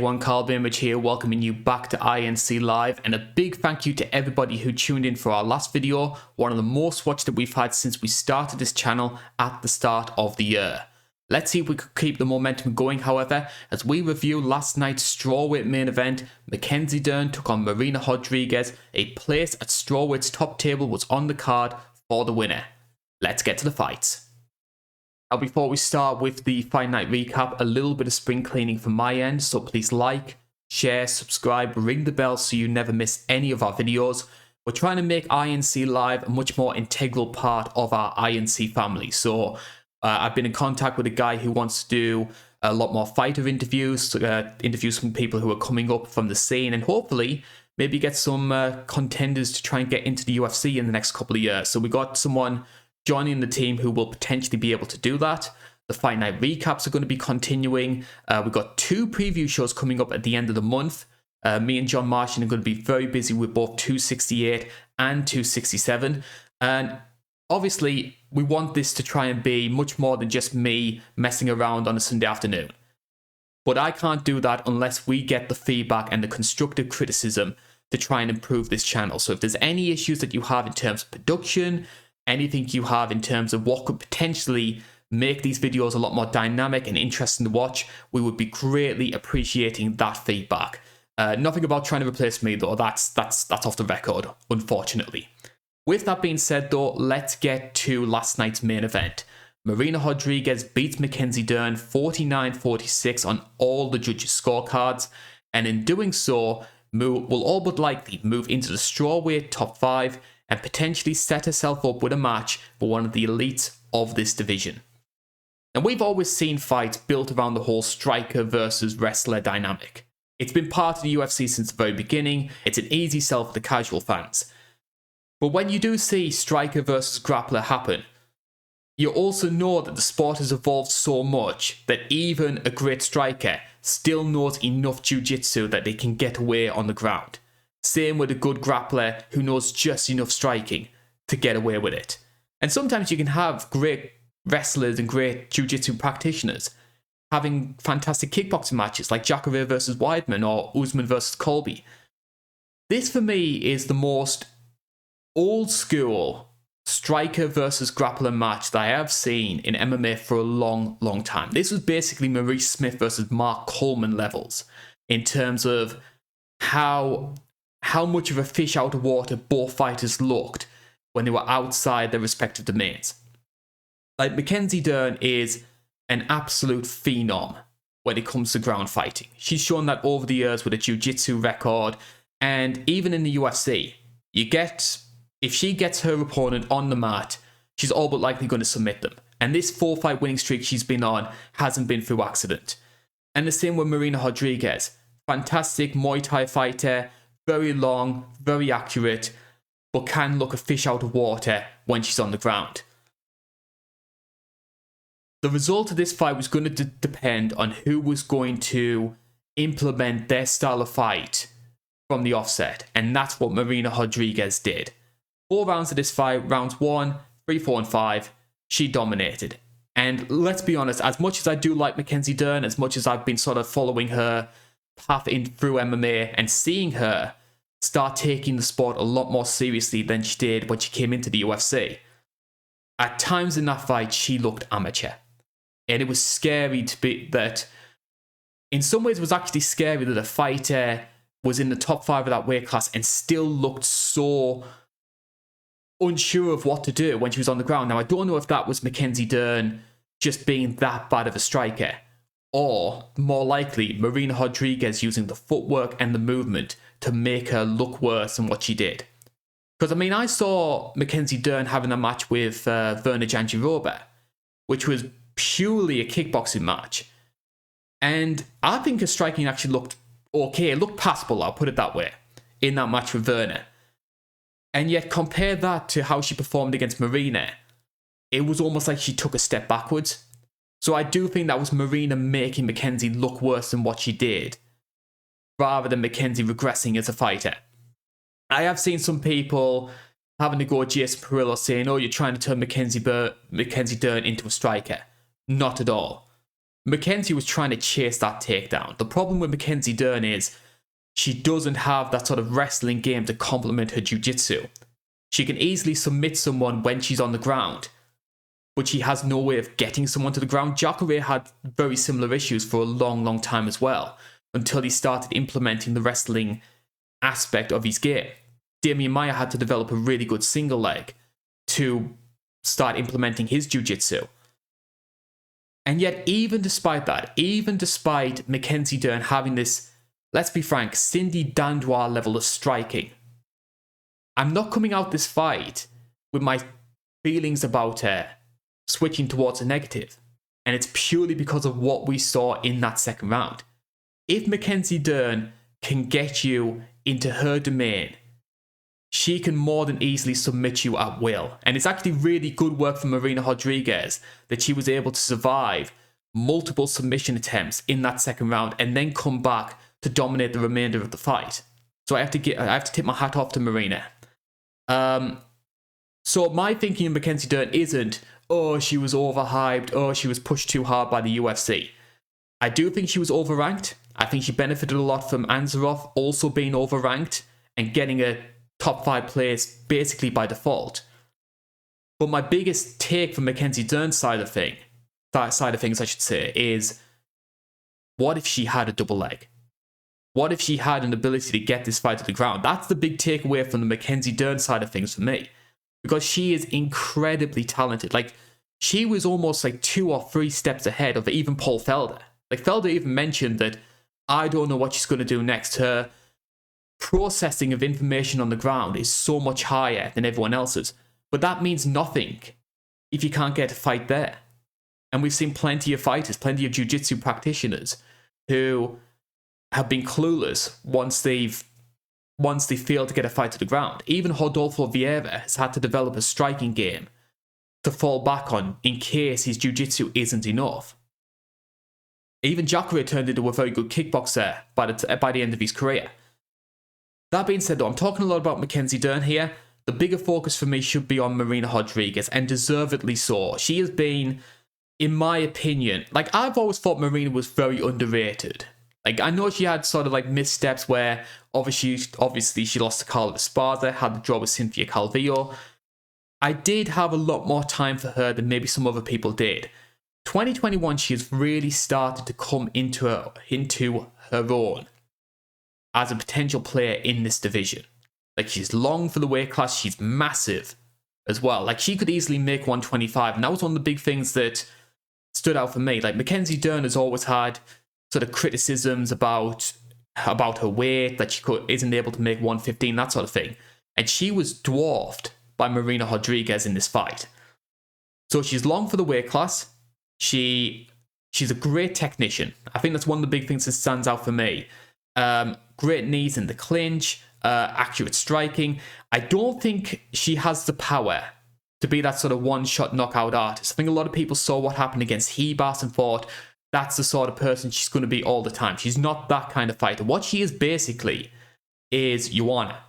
everyone, Carl Image here, welcoming you back to INC Live, and a big thank you to everybody who tuned in for our last video, one of the most watched that we've had since we started this channel at the start of the year. Let's see if we could keep the momentum going, however, as we review last night's strawweight main event. Mackenzie Dern took on Marina Rodriguez. A place at strawweight's top table was on the card for the winner. Let's get to the fights. Now, before we start with the Fight Night recap, a little bit of spring cleaning from my end, so please like, share, subscribe, ring the bell so you never miss any of our videos. We're trying to make INC Live a much more integral part of our INC family, so I've been in contact with a guy who wants to do a lot more fighter interviews, interviews from people who are coming up from the scene, and hopefully maybe get some contenders to try and get into the UFC in the next couple of years. So we got someone joining the team who will potentially be able to do that. The Fight Night recaps are going to be continuing. We've got 2 preview shows coming up at the end of the month. Me and John Martian are going to be very busy with both 268 and 267. And obviously, we want this to try and be much more than just me messing around on a Sunday afternoon. But I can't do that unless we get the feedback and the constructive criticism to try and improve this channel. So if there's any issues that you have in terms of production, anything you have in terms of what could potentially make these videos a lot more dynamic and interesting to watch, we would be greatly appreciating that feedback. Nothing about trying to replace me though, that's off the record, unfortunately. With that being said though, let's get to last night's main event. Marina Rodriguez beats Mackenzie Dern 49-46 on all the judges' scorecards, and in doing so, will all but likely move into the strawweight top 5 and potentially set herself up with a match for one of the elites of this division. Now, we've always seen fights built around the whole striker versus wrestler dynamic. It's been part of the UFC since the very beginning. It's an easy sell for the casual fans. But when you do see striker versus grappler happen, you also know that the sport has evolved so much that even a great striker still knows enough jiu-jitsu that they can get away on the ground. Same with a good grappler who knows just enough striking to get away with it. And sometimes you can have great wrestlers and great jiu-jitsu practitioners having fantastic kickboxing matches like Jacare versus Weidman or Usman versus Colby. This for me is the most old school striker versus grappler match that I have seen in MMA for a long, long time. This was basically Maurice Smith versus Mark Coleman levels in terms of how much of a fish out of water both fighters looked when they were outside their respective domains. Like, Mackenzie Dern is an absolute phenom when it comes to ground fighting. She's shown that over the years with a jiu-jitsu record, and even in the UFC, if she gets her opponent on the mat, she's all but likely going to submit them. And this 4-fight winning streak she's been on hasn't been through accident. And the same with Marina Rodriguez. Fantastic Muay Thai fighter, very long, very accurate, but can look a fish out of water when she's on the ground. The result of this fight was going to depend on who was going to implement their style of fight from the offset, and that's what Marina Rodriguez did. 4 rounds of this fight, rounds 1, 3, 4, and 5, she dominated. And let's be honest, as much as I do like Mackenzie Dern, as much as I've been sort of following her path in through MMA and seeing her start taking the sport a lot more seriously than she did when she came into the UFC, at times in that fight, she looked amateur. And it was scary to be that, in some ways it was actually scary that a fighter was in the top 5 of that weight class and still looked so unsure of what to do when she was on the ground. Now, I don't know if that was Mackenzie Dern just being that bad of a striker, or more likely Marina Rodriguez using the footwork and the movement to make her look worse than what she did. Because, I mean, I saw Mackenzie Dern having a match with Verna Jandiroba, which was purely a kickboxing match. And I think her striking actually looked okay. It looked passable, I'll put it that way, in that match with Verna. And yet, compare that to how she performed against Marina, it was almost like she took a step backwards. So I do think that was Marina making Mackenzie look worse than what she did, rather than Mackenzie regressing as a fighter. I have seen some people having to go at Jason Perillo saying, oh, you're trying to turn Mackenzie Dern into a striker. Not at all. Mackenzie was trying to chase that takedown. The problem with Mackenzie Dern is she doesn't have that sort of wrestling game to complement her jiu-jitsu. She can easily submit someone when she's on the ground, but she has no way of getting someone to the ground. Jacare had very similar issues for a long, long time as well, until he started implementing the wrestling aspect of his game. Demian Maia had to develop a really good single leg to start implementing his jiu-jitsu. And yet, even despite that, even despite Mackenzie Dern having this, let's be frank, Cindy Dandois level of striking, I'm not coming out this fight with my feelings about her switching towards a negative. And it's purely because of what we saw in that second round. If Mackenzie Dern can get you into her domain, she can more than easily submit you at will. And it's actually really good work from Marina Rodriguez that she was able to survive multiple submission attempts in that second round and then come back to dominate the remainder of the fight. So I have to tip my hat off to Marina. So my thinking of Mackenzie Dern isn't, oh, she was overhyped, oh, she was pushed too hard by the UFC. I do think she was overranked. I think she benefited a lot from Anzarov also being overranked and getting a top 5 place basically by default. But my biggest take from Mackenzie Dern's side of things, I should say, is what if she had a double leg? What if she had an ability to get this fight to the ground? That's the big takeaway from the Mackenzie Dern side of things for me. Because she is incredibly talented. Like, she was almost like 2 or 3 steps ahead of even Paul Felder. Like, Felder even mentioned that, I don't know what she's going to do next. Her processing of information on the ground is so much higher than everyone else's. But that means nothing if you can't get a fight there. And we've seen plenty of fighters, plenty of jiu-jitsu practitioners who have been clueless once they failed to get a fight to the ground. Even Rodolfo Vieira has had to develop a striking game to fall back on in case his jiu-jitsu isn't enough. Even Jacare turned into a very good kickboxer by the end of his career. That being said, though, I'm talking a lot about Mackenzie Dern here. The bigger focus for me should be on Marina Rodriguez, and deservedly so. She has been, in my opinion, like, I've always thought Marina was very underrated. Like, I know she had sort of like missteps where obviously she lost to Carla Esparza, had the draw with Cynthia Calvillo. I did have a lot more time for her than maybe some other people did. 2021, she has really started to come into her own as a potential player in this division. Like, she's long for the weight class, she's massive as well. Like, she could easily make 125, and that was one of the big things that stood out for me. Like, Mackenzie Dern has always had sort of criticisms about her weight, that she isn't able to make 115, that sort of thing. And she was dwarfed by Marina Rodriguez in this fight. So she's long for the weight class. She's a great technician. I think that's one of the big things that stands out for me. Great knees in the clinch, accurate striking. I don't think she has the power to be that sort of one-shot knockout artist. I think a lot of people saw what happened against Hebas and thought, that's the sort of person she's going to be all the time. She's not that kind of fighter. What she is basically is Joanna.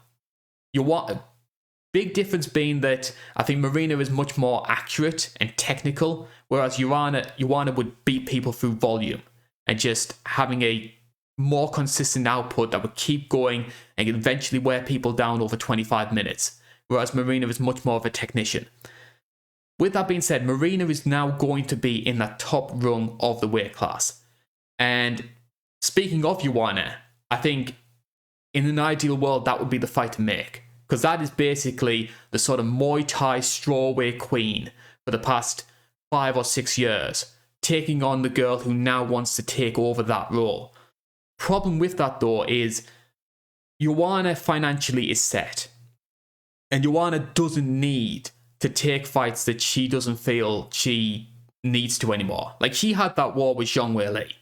Big difference being that I think Marina is much more accurate and technical, whereas Joanna would beat people through volume and just having a more consistent output that would keep going and eventually wear people down over 25 minutes, whereas Marina is much more of a technician. With that being said, Marina is now going to be in that top rung of the weight class. And speaking of Joanna, I think in an ideal world, that would be the fight to make. Because that is basically the sort of Muay Thai strawweight queen for the past 5 or 6 years, taking on the girl who now wants to take over that role. Problem with that, though, is Joanna financially is set. And Joanna doesn't need to take fights that she doesn't feel she needs to anymore. Like, she had that war with Zhang Weili.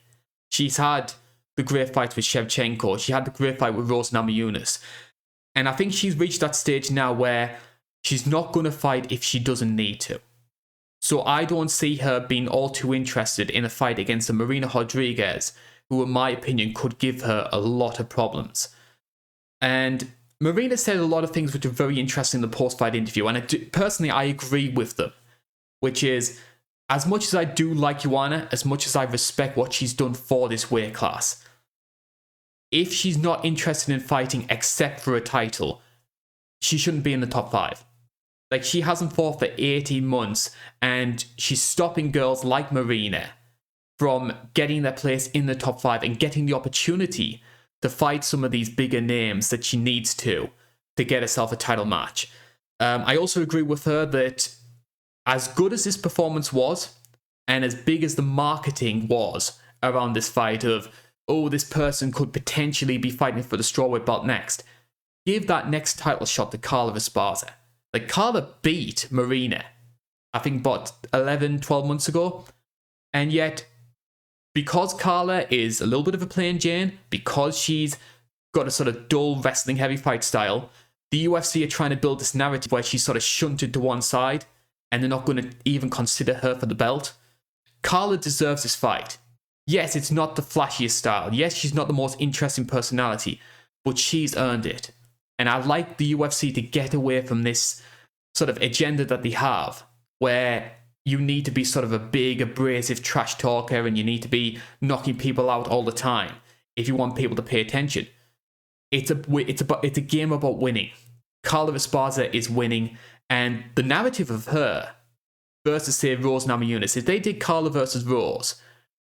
She's had the great fights with Shevchenko. She had the great fight with Rose Namajunas. And I think she's reached that stage now where she's not going to fight if she doesn't need to. So I don't see her being all too interested in a fight against a Marina Rodriguez, who in my opinion could give her a lot of problems. And Marina said a lot of things which are very interesting in the post-fight interview, and personally I agree with them, which is as much as I do like Joanna, as much as I respect what she's done for this weight class, if she's not interested in fighting except for a title, she shouldn't be in the top 5. Like, she hasn't fought for 18 months, and she's stopping girls like Marina from getting their place in the top 5 and getting the opportunity to fight some of these bigger names that she needs to get herself a title match. I also agree with her that as good as this performance was, and as big as the marketing was around this fight of, oh, this person could potentially be fighting for the strawweight belt next, give that next title shot to Carla Esparza. Like, Carla beat Marina, I think, about 11, 12 months ago. And yet, because Carla is a little bit of a plain Jane, because she's got a sort of dull wrestling heavy fight style, the UFC are trying to build this narrative where she's sort of shunted to one side and they're not going to even consider her for the belt. Carla deserves this fight. Yes, it's not the flashiest style. Yes, she's not the most interesting personality, but she's earned it. And I like the UFC to get away from this sort of agenda that they have, where you need to be sort of a big, abrasive trash talker and you need to be knocking people out all the time if you want people to pay attention. It's a game about winning. Carla Esparza is winning, and the narrative of her versus, say, Rose Namajunas, if they did Carla versus Rose,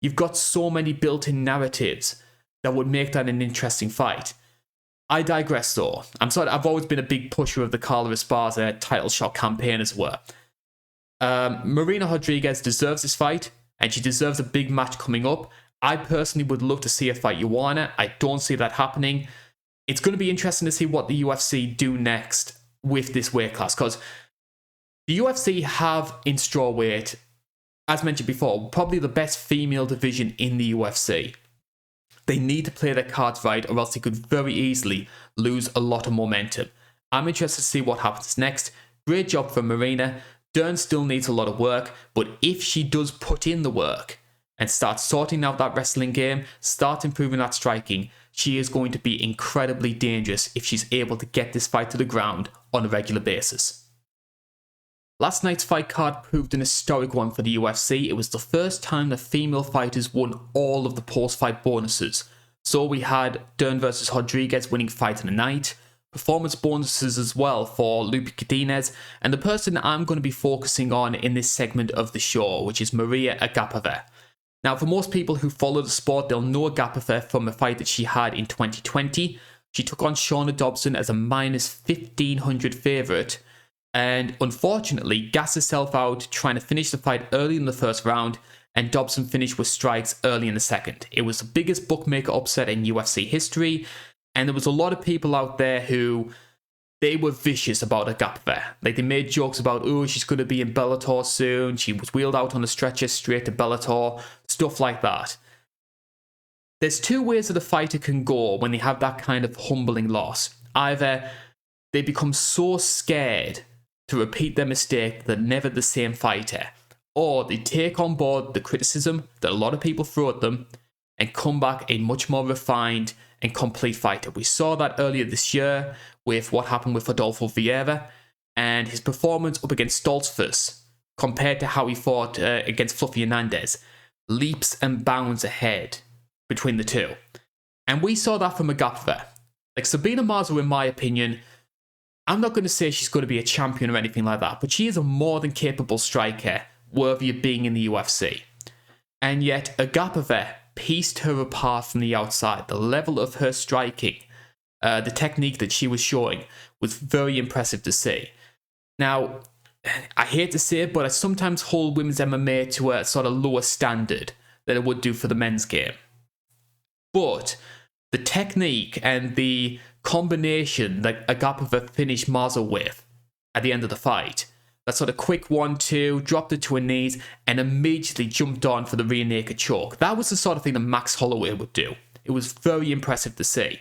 you've got so many built-in narratives that would make that an interesting fight. I digress though. I've always been a big pusher of the Carla Esparza title shot campaign as well. Marina Rodriguez deserves this fight, and she deserves a big match coming up. I personally would love to see her fight Joanna. I don't see that happening. It's going to be interesting to see what the UFC do next with this weight class, because the UFC have in strawweight, as mentioned before, probably the best female division in the UFC. They need to play their cards right, or else they could very easily lose a lot of momentum. I'm interested to see what happens next. Great job from Marina. Dern still needs a lot of work, but if she does put in the work and start sorting out that wrestling game, start improving that striking, she is going to be incredibly dangerous if she's able to get this fight to the ground on a regular basis. Last night's fight card proved an historic one for the UFC. It was the first time the female fighters won all of the post-fight bonuses. So we had Dern versus Rodriguez winning fight of the night, performance bonuses as well for Lupe Cadinez, and the person I'm going to be focusing on in this segment of the show, which is Mariya Agapova. Now, for most people who follow the sport, they'll know Agapova from a fight that she had in 2020. She took on Shana Dobson as a -1500 favourite, and unfortunately gassed herself out trying to finish the fight early in the first round, and Dobson finished with strikes early in the second. It was the biggest bookmaker upset in UFC history, and there was a lot of people out there who, they were vicious about Agapova. Like, they made jokes about, oh, she's going to be in Bellator soon, she was wheeled out on a stretcher straight to Bellator, stuff like that. There's two ways that a fighter can go when they have that kind of humbling loss. Either they become so scared to repeat their mistake that they're never the same fighter, or they take on board the criticism that a lot of people throw at them and come back a much more refined and complete fighter. We saw that earlier this year with what happened with Adolfo Vieira and his performance up against Stoltzfus compared to how he fought against Fluffy Hernandez. Leaps and bounds ahead between the two. And we saw that from Agapova. Like, Sabina Mazo, in my opinion, I'm not going to say she's going to be a champion or anything like that, but she is a more than capable striker worthy of being in the UFC. And yet Agapova pieced her apart from the outside. The level of her striking, the technique that she was showing, was very impressive to see. Now, I hate to say it, but I sometimes hold women's MMA to a sort of lower standard than it would do for the men's game. But the technique and the combination that Agapova finished Mazo with at the end of the fight, that sort of quick 1-2, dropped it to her knees, and immediately jumped on for the rear naked choke. That was the sort of thing that Max Holloway would do. It was very impressive to see.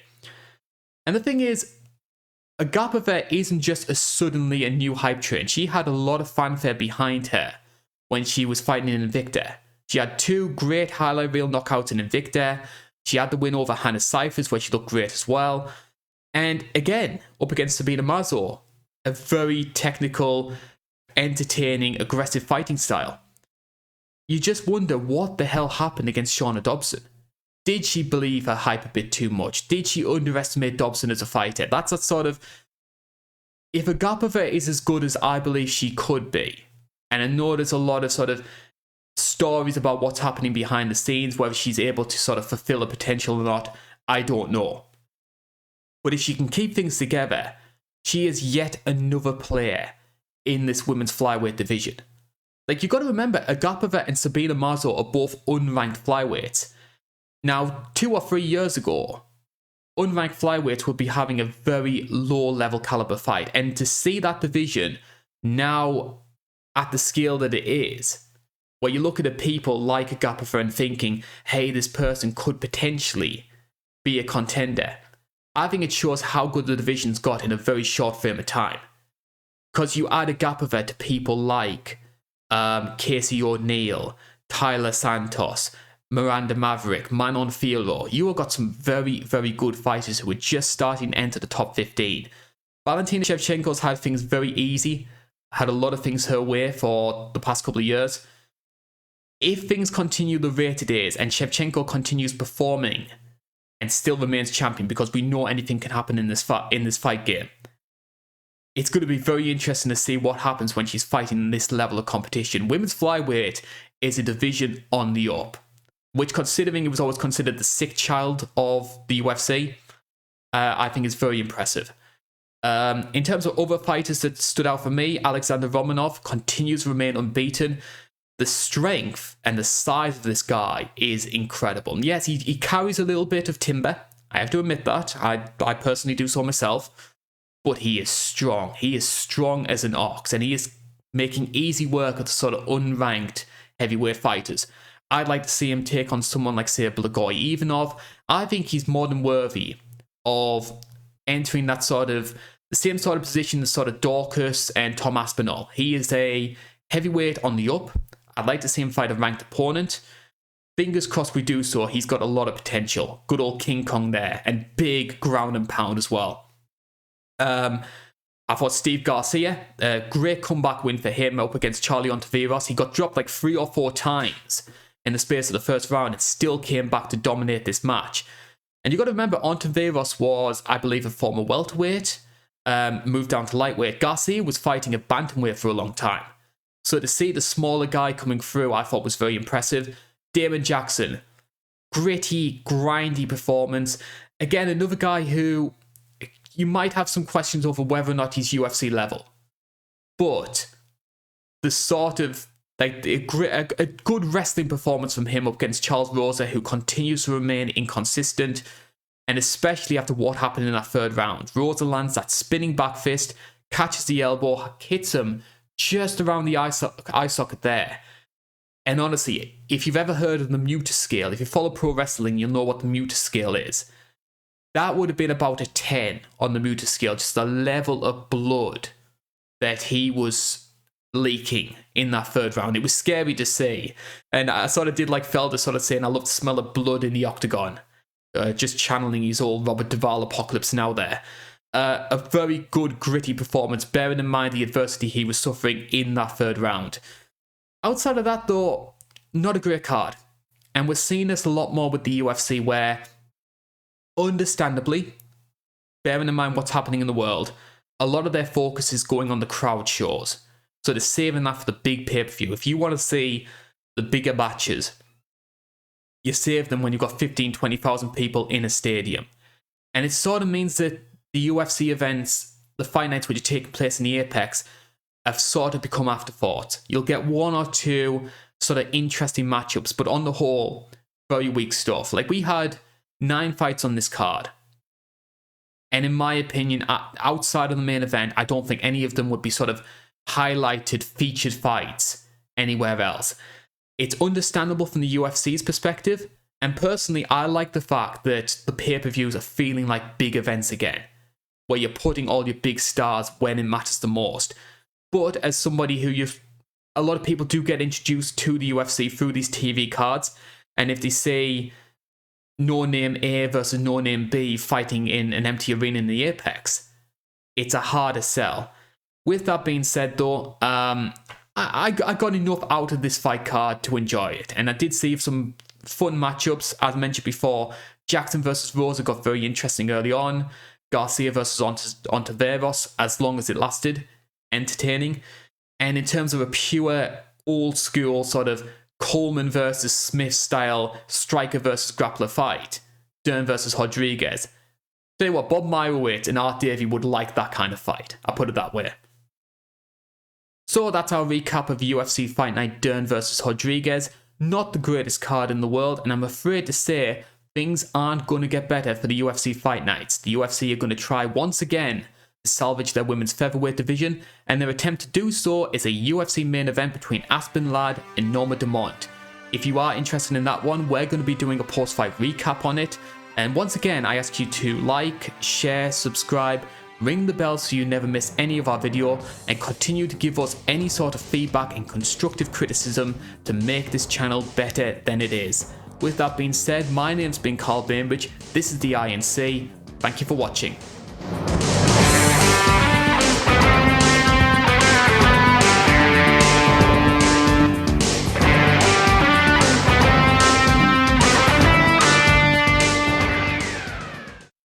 And the thing is, Agapova isn't just suddenly a new hype train. She had a lot of fanfare behind her when she was fighting in Invicta. She had two great highlight reel knockouts in Invicta. She had the win over Hannah Cifers, where she looked great as well. And again, up against Sabina Mazo, a very technical, entertaining, aggressive fighting style. you just wonder what the hell happened against Shana Dobson. Did she believe her hype a bit too much? Did she underestimate Dobson as a fighter? That's a sort of... If Agapova is as good as I believe she could be, and I know there's a lot of sort of stories about what's happening behind the scenes, whether she's able to sort of fulfill her potential or not, I don't know. But if she can keep things together, she is yet another player in this women's flyweight division. Like, you've got to remember, Agapova and Sabina Mazo are both unranked flyweights. Now, 2 or 3 years ago, unranked flyweights would be having a very low-level caliber fight. And to see that division now at the scale that it is, where you look at the people like Agapova and thinking, hey, this person could potentially be a contender, I think it shows how good the division's got in a very short frame of time. Because you add Agapova to people like Casey O'Neill, Tyler Santos, Miranda Maverick, Manon Fiorot. You have got some very, very good fighters who are just starting to enter the top 15. Valentina Shevchenko's had things very easy, had a lot of things her way for the past couple of years. If things continue the rate it is, and Shevchenko continues performing and still remains champion, because we know anything can happen in this fight game, it's going to be very interesting to see what happens when she's fighting in this level of competition. Women's flyweight is a division on the up, which, considering it was always considered the sick child of the UFC, I think is very impressive. In terms of other fighters that stood out for me, Alexander Romanov continues to remain unbeaten. The strength and the size of this guy is incredible. And yes, he carries a little bit of timber. I have to admit that. I personally do so myself. But he is strong. He is strong as an ox. And he is making easy work of the sort of unranked heavyweight fighters. I'd like to see him take on someone like, say, Blagoy Ivanov. I think he's more than worthy of entering that sort of, the same sort of position as sort of Dorcas and Tom Aspinall. He is a heavyweight on the up. I'd like to see him fight a ranked opponent. Fingers crossed we do so. He's got a lot of potential. Good old King Kong there. And big ground and pound as well. I thought Steve Garcia, a great comeback win for him up against Charlie Ontiveros. He got dropped like 3 or 4 times in the space of the first round and still came back to dominate this match. And you've got to remember, Ontiveros was, I believe, a former welterweight, moved down to lightweight. Garcia was fighting a bantamweight for a long time. So to see the smaller guy coming through, I thought was very impressive. Damon Jackson, gritty, grindy performance. Again, another guy who you might have some questions over whether or not he's UFC level. But the sort of, like, a good wrestling performance from him up against Charles Rosa, who continues to remain inconsistent, and especially after what happened in that third round. Rosa lands that spinning back fist, catches the elbow, hits him just around the eye socket there. And honestly, if you've ever heard of the Muta scale, if you follow pro wrestling, you'll know what the Muta scale is. That would have been about a 10 on the Muta scale, just the level of blood that he was leaking in that third round. It was scary to see. And I sort of did like Felder sort of saying, I love to smell the blood in the octagon. Just channeling his old Robert Duvall Apocalypse Now there. A very good, gritty performance, bearing in mind the adversity he was suffering in that third round. Outside of that, though, not a great card. And we're seeing this a lot more with the UFC, where, understandably, bearing in mind what's happening in the world, a lot of their focus is going on the crowd shows. So they're saving that for the big pay-per-view. If you want to see the bigger matches, you save them when you've got 15, 20,000 people in a stadium. And it sort of means that the UFC events, the fight nights which are taking place in the Apex, have sort of become afterthoughts. You'll get 1 or 2 sort of interesting matchups, but on the whole, very weak stuff. Like, we had 9 fights on this card. And in my opinion, outside of the main event, I don't think any of them would be sort of highlighted, featured fights anywhere else. It's understandable from the UFC's perspective, and personally, I like the fact that the pay-per-views are feeling like big events again, where you're putting all your big stars when it matters the most. But as somebody who a lot of people do get introduced to the UFC through these TV cards, and if they say no name A versus no name B fighting in an empty arena in the Apex, it's a harder sell. With that being said, though, I got enough out of this fight card to enjoy it, and I did see some fun matchups. As mentioned before, Jackson versus Rosa got very interesting early on. Garcia versus Ontiveros, as long as it lasted, entertaining. And in terms of a pure old school sort of Coleman versus Smith style striker versus grappler fight, Dern versus Rodriguez. Tell you what, Bob Myrowitz and Art Davey would like that kind of fight. I'll put it that way. So that's our recap of UFC Fight Night Dern versus Rodriguez. Not the greatest card in the world, and I'm afraid to say things aren't going to get better for the UFC Fight Nights. The UFC are going to try once again to salvage their women's featherweight division, and their attempt to do so is a UFC main event between Aspen Ladd and Norma Dumont. If you are interested in that one, we're going to be doing a post-fight recap on it. And once again, I ask you to like, share, subscribe, ring the bell so you never miss any of our video, and continue to give us any sort of feedback and constructive criticism to make this channel better than it is. With that being said, my name's been Carl Bainbridge, this is the INC, thank you for watching.